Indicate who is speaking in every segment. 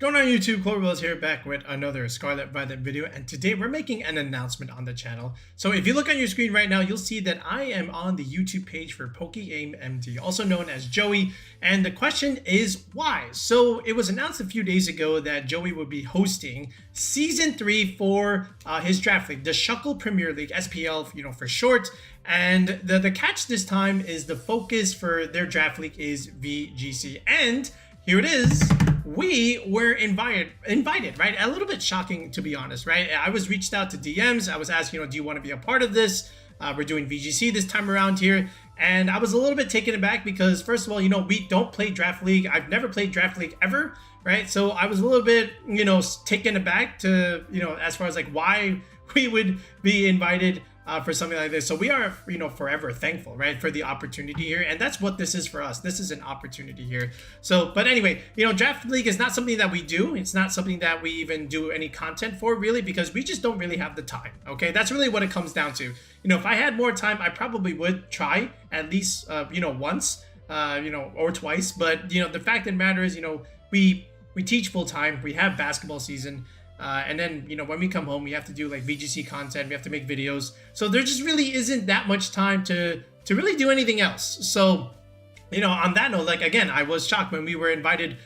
Speaker 1: Going on YouTube, Cloverbills here, back with another Scarlet Violet video, and today we're making an announcement on the channel. So if you look on your screen right now, you'll see that I am on the YouTube page for PokeaimMD, also known as Joey, and the question is why? So it was announced a few days ago that Joey would be hosting Season 3 for his draft league, the Shuckle Premiere League, SPL, for short, and the catch this time is the focus for their draft league is VGC, and here it is. We were invited, right? A little bit shocking, to be honest, right? I was reached out to DMs. I was asked, do you want to be a part of this? We're doing VGC this time around here. And I was a little bit taken aback because, first of all, we don't play Draft League. I've never played Draft League ever, right? So I was a little bit, taken aback to, as far as like why we would be invited for something like this. So we are, forever thankful, right, for the opportunity here. And that's what this is for us. This is an opportunity here. So, but anyway, Draft League is not something that we do. It's not something that we even do any content for, really, because we just don't really have the time. Okay, that's really what it comes down to. If I had more time, I probably would try at least, once, or twice. But, the fact of the matter is, we teach full time. We have basketball season. And then, when we come home, we have to do like VGC content. We have to make videos. So there just really isn't that much time to really do anything else. So, on that note, like, again, I was shocked when we were invited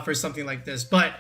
Speaker 1: for something like this. But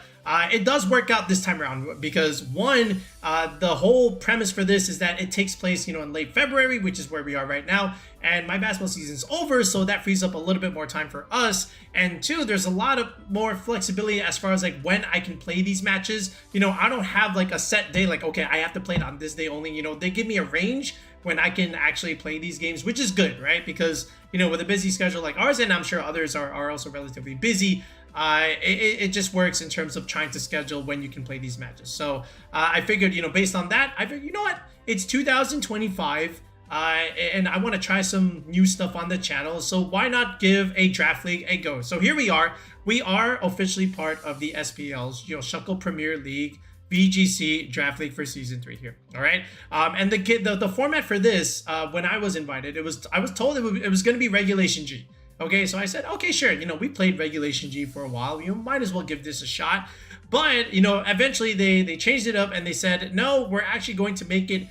Speaker 1: it does work out this time around because, one, the whole premise for this is that it takes place, in late February, which is where we are right now. And my basketball season's over, so that frees up a little bit more time for us. And two, there's a lot of more flexibility as far as like when I can play these matches. I don't have like a set day, like, okay, I have to play it on this day only. They give me a range when I can actually play these games, which is good, right? Because, with a busy schedule like ours, and I'm sure others are also relatively busy, it just works in terms of trying to schedule when you can play these matches. So I figured, based on that, I figured, what? It's 2025. And I want to try some new stuff on the channel, so why not give a draft league a go? So here we are. We are officially part of the SPL's, Shuckle Premiere League VGC draft league for season 3 here. All right. And the format for this, when I was invited, I was told it was going to be Regulation G. Okay, so I said, okay, sure. We played Regulation G for a while. Might as well give this a shot. But eventually they changed it up and they said, no, we're actually going to make it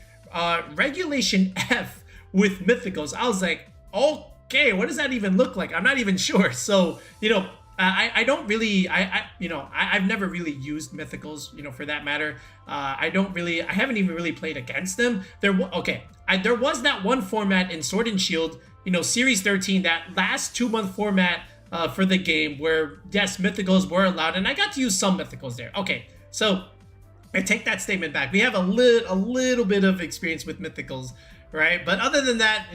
Speaker 1: Regulation F with mythicals. I was like, okay, what does that even look like? I'm not even sure. So, I don't really, I've never really used mythicals, for that matter. I haven't even really played against them. There was that one format in Sword and Shield, Series 13, that last 2-month format for the game where, yes, mythicals were allowed, and I got to use some mythicals there. Okay, so I take that statement back. We have a little bit of experience with mythicals, right? But other than that,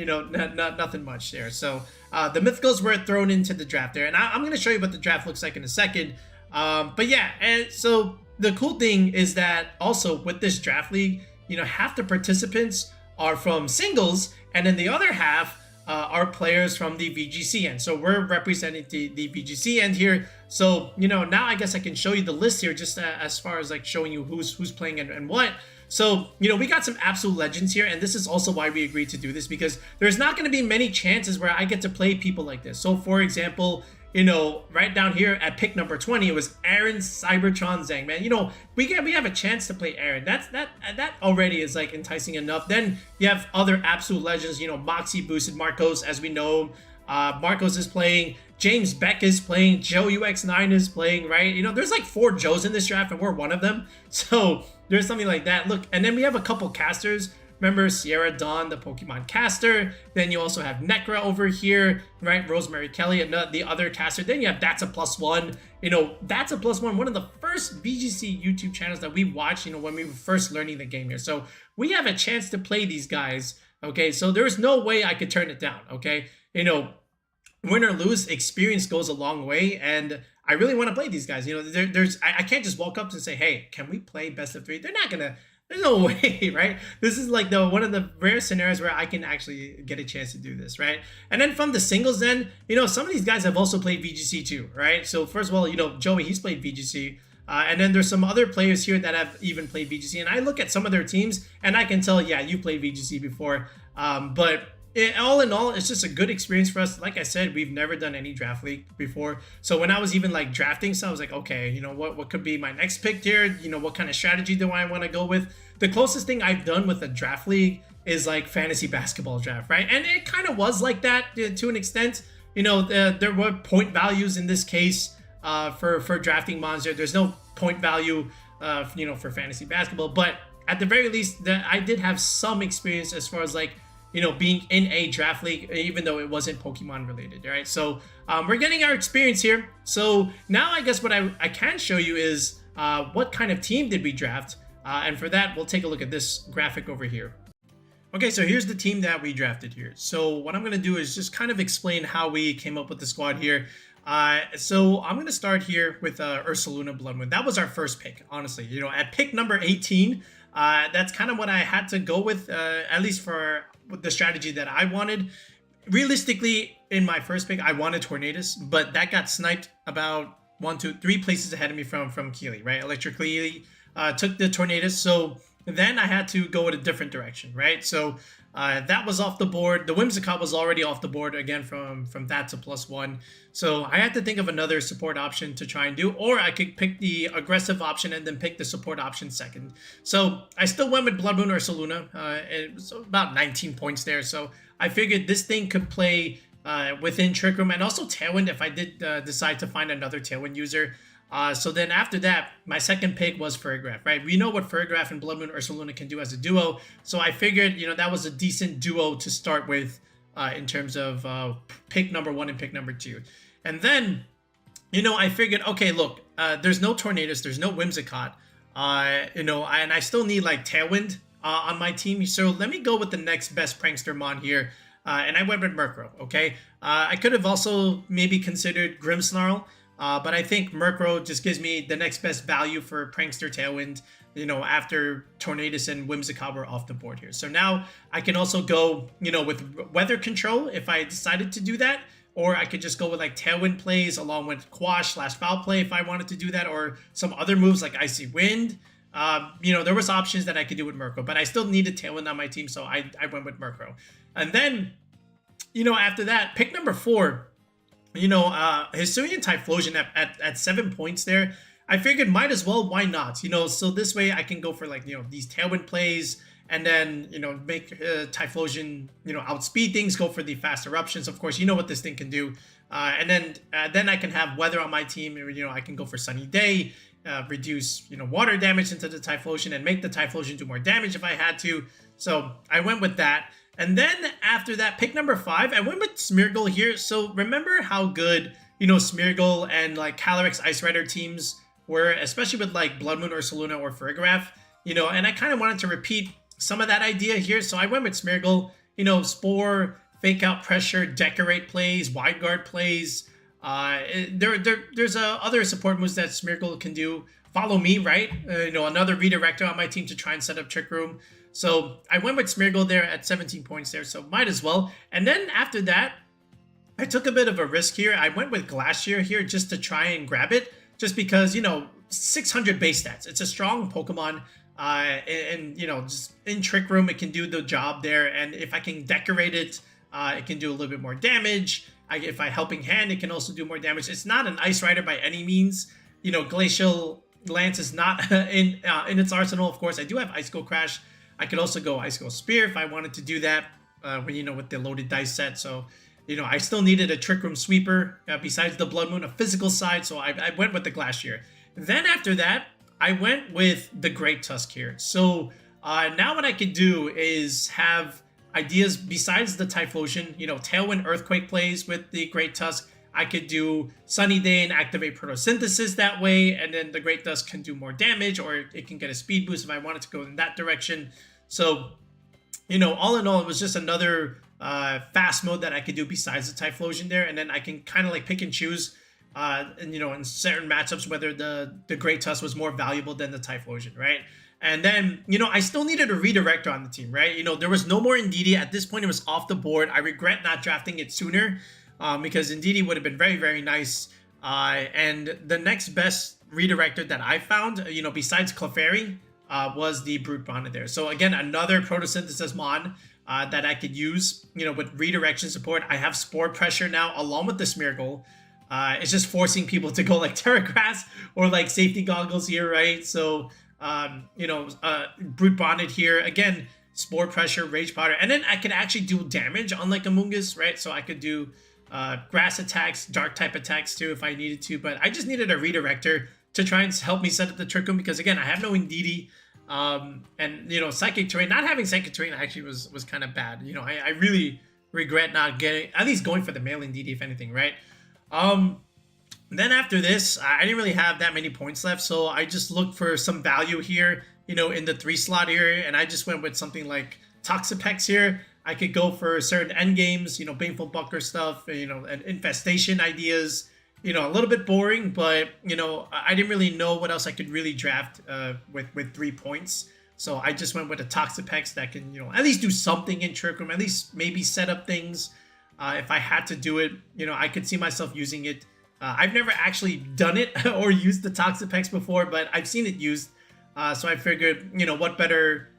Speaker 1: nothing much there. So the mythicals were thrown into the draft there, and I'm going to show you what the draft looks like in a second. But yeah, and so the cool thing is that also with this draft league, half the participants are from singles, and then the other half are players from the VGC end. So we're representing the VGC end here. So, now I guess I can show you the list here just as far as like showing you who's playing and what. So, we got some absolute legends here, and this is also why we agreed to do this, because there's not going to be many chances where I get to play people like this. So, for example, right down here at pick number 20, it was Aaron Cybertron Zhang, man. We have a chance to play Aaron. That already is like enticing enough. Then you have other absolute legends, MoxieBoosted Marcos, as we know. Marcos is playing, James Baek is playing, Joe UX9 is playing, right? There's like 4 Joes in this draft, and we're one of them. So there's something like that. Look, and then we have a couple casters. Remember SierraDawn, the Pokemon caster. Then you also have Nekkra over here, right? Rosemary Kelly, and the other caster. Then you have Thatsaplusone. Thatsaplusone, one of the first VGC YouTube channels that we watched, when we were first learning the game here. So we have a chance to play these guys, okay? So there's no way I could turn it down, okay? Win or lose, experience goes a long way, and I really want to play these guys. I can't just walk up and say, hey, can we play best of 3? They're not gonna. There's no way, right? This is like one of the rare scenarios where I can actually get a chance to do this, right? And then from the singles end, some of these guys have also played VGC too, right? So first of all, Joey, he's played VGC. And then there's some other players here that have even played VGC. And I look at some of their teams and I can tell, yeah, you played VGC before. But all in all, it's just a good experience for us. Like I said, we've never done any draft league before. So when I was even like drafting, so I was like, okay, you know, what could be my next pick here? You know, what kind of strategy do I want to go with? The closest thing I've done with a draft league is like fantasy basketball draft, right? And it kind of was like that to an extent. You know, there were point values in this case for drafting Monster. There's no point value, you know, for fantasy basketball. But at the very least, I did have some experience as far as like, you know, being in a draft league, even though it wasn't Pokemon related, right? So we're getting our experience here. So now I guess what I can show you is what kind of team did we draft? And for that, we'll take a look at this graphic over here. Okay, so here's the team that we drafted here. So what I'm going to do is just kind of explain how we came up with the squad here. So I'm going to start here with Ursaluna Bloodmoon. That was our first pick, honestly. You know, at pick number 18, that's kind of what I had to go with, at least for the strategy that I wanted. Realistically, in my first pick, I wanted Tornadus, but that got sniped about 1, 2, 3 places ahead of me from KyleAye, right? ElectriKeely took the Tornadus, so then I had to go in a different direction, right? So that was off the board. The Whimsicott was already off the board again from Thatsaplusone. So I had to think of another support option to try and do, or I could pick the aggressive option and then pick the support option second. So I still went with Blood Moon Ursaluna. It was about 19 points there. So I figured this thing could play within Trick Room and also Tailwind if I did decide to find another Tailwind user. So then after that, my second pick was Ferrograph, right? We know what Ferrograph and Blood Moon Ursaluna can do as a duo. So I figured, you know, that was a decent duo to start with in terms of pick number 1 and pick number 2. And then, you know, I figured, okay, look, there's no Tornadus, there's no Whimsicott, you know, and I still need like Tailwind on my team. So let me go with the next best Prankster Mon here. And I went with Murkrow, okay? I could have also maybe considered Grimmsnarl. But I think Murkrow just gives me the next best value for Prankster Tailwind, you know, after Tornadus and Whimsicott were off the board here. So now I can also go, you know, with Weather Control if I decided to do that. Or I could just go with like Tailwind plays along with Quash / Foul Play if I wanted to do that. Or some other moves like Icy Wind. You know, there was options that I could do with Murkrow. But I still needed Tailwind on my team, so I went with Murkrow. And then, you know, after that, pick number 4. You know, Hisuian Typhlosion at 7 points there. I figured might as well, why not? You know, so this way I can go for like, you know, these Tailwind plays and then, you know, make Typhlosion, you know, outspeed things, go for the fast eruptions. Of course, you know what this thing can do. And then I can have Weather on my team. You know, I can go for Sunny Day, reduce, you know, water damage into the Typhlosion and make the Typhlosion do more damage if I had to. So I went with that. And then after that, pick number 5, I went with Smeargle here. So remember how good, you know, Smeargle and like Calyrex Ice Rider teams were, especially with like Blood Moon Ursaluna or Ferrograph, you know, and I kind of wanted to repeat some of that idea here. So I went with Smeargle, you know, Spore, Fake Out Pressure, Decorate plays, Wide Guard plays. There's other support moves that Smeargle can do. Follow Me, right? You know, another redirector on my team to try and set up Trick Room. So I went with Smeargle there at 17 points there, so might as well. And then after that, I took a bit of a risk here. I went with Glacier here just to try and grab it, just because, you know, 600 base stats. It's a strong Pokemon, and you know, just in Trick Room, it can do the job there. And if I can decorate it, it can do a little bit more damage. If I Helping Hand, it can also do more damage. It's not an Ice Rider by any means. You know, Glacial Lance is not in its arsenal. Of course, I do have Ice Cold Crash. I could also go Ice Cold Spear if I wanted to do that, when, you know, with the loaded dice set. So, you know, I still needed a Trick Room sweeper besides the Blood Moon, a physical side. So I went with the Glacier. Then after that, I went with the Great Tusk here. So now what I could do is have ideas besides the Typhlosion, you know, Tailwind Earthquake plays with the Great Tusk. I could do Sunny Day and activate Photosynthesis that way, and then the Great Tusk can do more damage, or it can get a speed boost if I wanted to go in that direction. So, you know, all in all, it was just another fast mode that I could do besides the Typhlosion there, and then I can kind of like pick and choose, and you know, in certain matchups whether the Great Tusk was more valuable than the Typhlosion, right? And then, you know, I still needed a redirector on the team, right? You know, there was no more Indeedee. At this point, it was off the board. I regret not drafting it sooner, because Indeedee would have been very, very nice. And the next best redirector that I found, you know, besides Clefairy, was the Brute Bond there. So again, another Photosynthesis Mon. that I could use, you know, with redirection support. I have Spore Pressure now along with the Smeargle. It's just forcing people to go like Terra Grass or like Safety Goggles here, right? So, you know, Brute Bonnet here. Again, Spore Pressure, Rage Powder. And then I can actually do damage unlike Amoonguss, right? So I could do Grass attacks, Dark type attacks too if I needed to. But I just needed a Redirector to try and help me set up the Trick Room because, again, I have no Indeedee. And, you know, Psychic Terrain. Not having Psychic Terrain actually was kind of bad. You know, I really regret not getting, at least going for the male Indeedee, if anything, right? Then after this, I didn't really have that many points left, so I just looked for some value here, you know, in the 3 slot area, and I just went with something like Toxapex here. I could go for certain end games, you know, Baneful Bucker stuff, you know, and infestation ideas, you know, a little bit boring, but, you know, I didn't really know what else I could really draft with 3 points. So I just went with a Toxapex that can, you know, at least do something in Trick Room, at least maybe set up things. If I had to do it, you know, I could see myself using it. I've never actually done it or used the Toxapex before, but I've seen it used. So I figured, you know, what better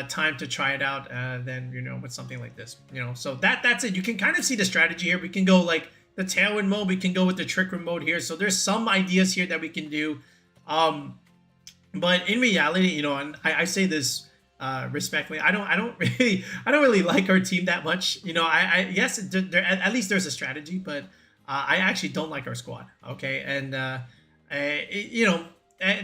Speaker 1: time to try it out than, you know, with something like this, you know. So that's it. You can kind of see the strategy here. We can go like the Tailwind mode. We can go with the Trick Room mode here. So there's some ideas here that we can do. But in reality, you know, and I say this respectfully, I don't really like our team that much. You know, yes, at least there's a strategy, but I actually don't like our squad. Okay, and you know,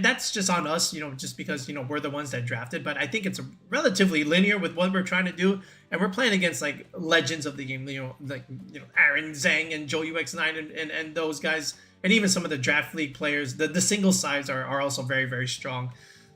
Speaker 1: that's just on us. You know, just because, you know, we're the ones that drafted. But I think it's relatively linear with what we're trying to do, and we're playing against like legends of the game. You know, like, you know, Aaron Zhang and Joe UX9 and those guys. And even some of the draft league players, the single sides are also very, very strong.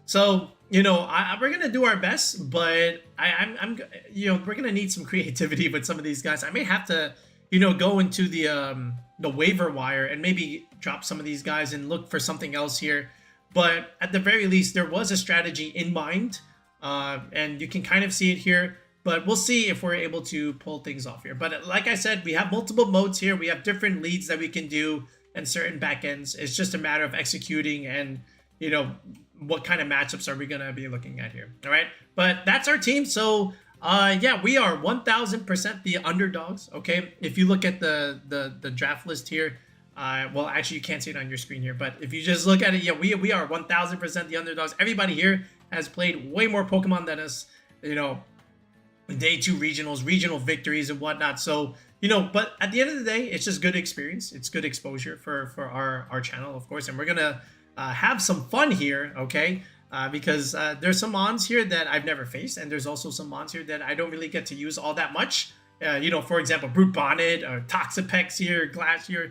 Speaker 1: So, you know, we're gonna do our best, but I'm you know, we're gonna need some creativity with some of these guys. I may have to, you know, go into the waiver wire and maybe drop some of these guys and look for something else here. But at the very least, there was a strategy in mind, and you can kind of see it here. But we'll see if we're able to pull things off here. But like I said, we have multiple modes here. We have different leads that we can do and certain backends. It's just a matter of executing and, you know, what kind of matchups are we going to be looking at here. All right. But that's our team. So, yeah, we are 1000% the underdogs. Okay. If you look at the draft list here, well, actually, you can't see it on your screen here, but if you just look at it, yeah, we are 1000% the underdogs. Everybody here has played way more Pokemon than us, you know, day 2 regionals, regional victories and whatnot. So, you know, but at the end of the day, it's just good experience. It's good exposure for our channel, of course. And we're going to have some fun here, okay? Because there's some mons here that I've never faced. And there's also some mons here that I don't really get to use all that much. You know, for example, Brute Bonnet, or Toxapex here, Glass here.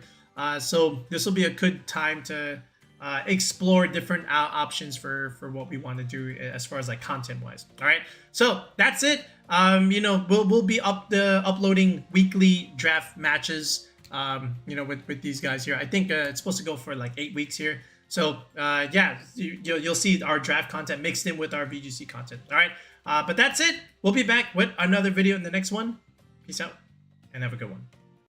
Speaker 1: So this will be a good time to explore different options for what we want to do as far as like content wise. All right, so that's it. You know, we'll be uploading weekly draft matches, you know, with these guys here. I think it's supposed to go for like 8 weeks here. So yeah, you'll see our draft content mixed in with our VGC content. All right, but that's it. We'll be back with another video in the next one. Peace out and have a good one.